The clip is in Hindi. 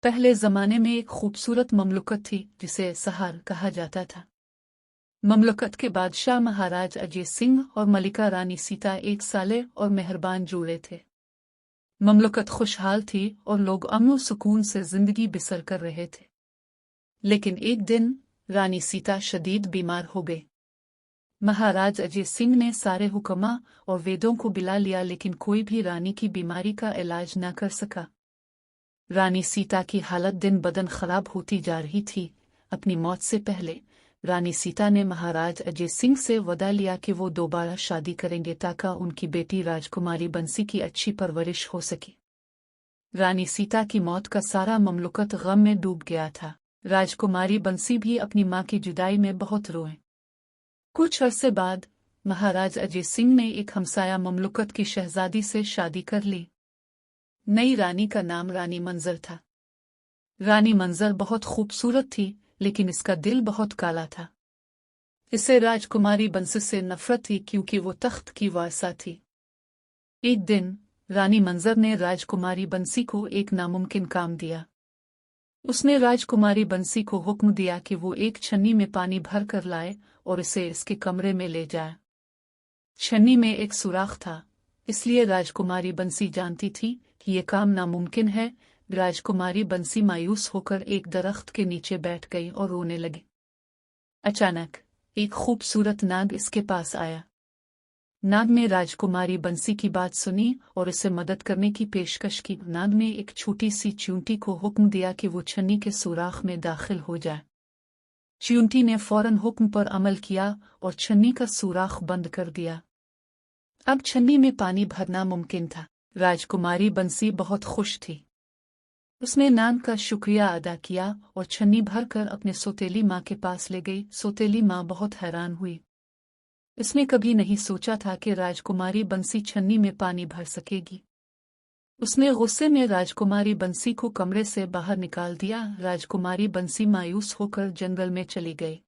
पहले जमाने में एक खूबसूरत ममलुकत थी जिसे सहार कहा जाता था। ममलुकत के बादशाह महाराज अजय सिंह और मलिका रानी सीता एक साले और मेहरबान जोड़े थे। ममलुकत खुशहाल थी और लोग अमन सुकून से जिंदगी बसर कर रहे थे। लेकिन एक दिन रानी सीता शदीद बीमार हो गई। महाराज अजय सिंह ने सारे हुक्मा और वेदों को बुला लिया, लेकिन कोई भी रानी की बीमारी का इलाज न कर सका। रानी सीता की हालत दिन बदन खराब होती जा रही थी। अपनी मौत से पहले रानी सीता ने महाराज अजय सिंह से वदा लिया कि वो दोबारा शादी करेंगे ताकि उनकी बेटी राजकुमारी बंसी की अच्छी परवरिश हो सके। रानी सीता की मौत का सारा ममलुकत गम में डूब गया था। राजकुमारी बंसी भी अपनी मां की जुदाई में बहुत रोए। कुछ अरसे बाद महाराज अजय सिंह ने एक हमसाया ममलुकत की शहजादी से शादी कर ली। नई रानी का नाम रानी मंजर था। रानी मंजर बहुत खूबसूरत थी, लेकिन इसका दिल बहुत काला था। इसे राजकुमारी बंसी से नफरत थी क्योंकि वो तख्त की वारसा थी। एक दिन रानी मंजर ने राजकुमारी बंसी को एक नामुमकिन काम दिया। उसने राजकुमारी बंसी को हुक्म दिया कि वो एक छन्नी में पानी भर कर लाए और इसे इसके कमरे में ले जाए। छन्नी में एक सुराख था, इसलिए राजकुमारी बंसी जानती थी कि यह काम नामुमकिन है। राजकुमारी बंसी मायूस होकर एक दरख्त के नीचे बैठ गई और रोने लगी। अचानक एक खूबसूरत नाग इसके पास आया। नाग ने राजकुमारी बंसी की बात सुनी और इसे मदद करने की पेशकश की। नाग ने एक छोटी सी चींटी को हुक्म दिया कि वो छन्नी के सुराख में दाखिल हो जाए। चींटी ने फौरन हुक्म पर अमल किया और छन्नी का सुराख बंद कर दिया। अब छन्नी में पानी भरना मुमकिन था। राजकुमारी बंसी बहुत खुश थी। उसने नाग का शुक्रिया अदा किया और छन्नी भरकर अपने सौतेली माँ के पास ले गई। सौतेली माँ बहुत हैरान हुई। इसने कभी नहीं सोचा था कि राजकुमारी बंसी छन्नी में पानी भर सकेगी। उसने गुस्से में राजकुमारी बंसी को कमरे से बाहर निकाल दिया। राजकुमारी बंसी मायूस होकर जंगल में चली गई।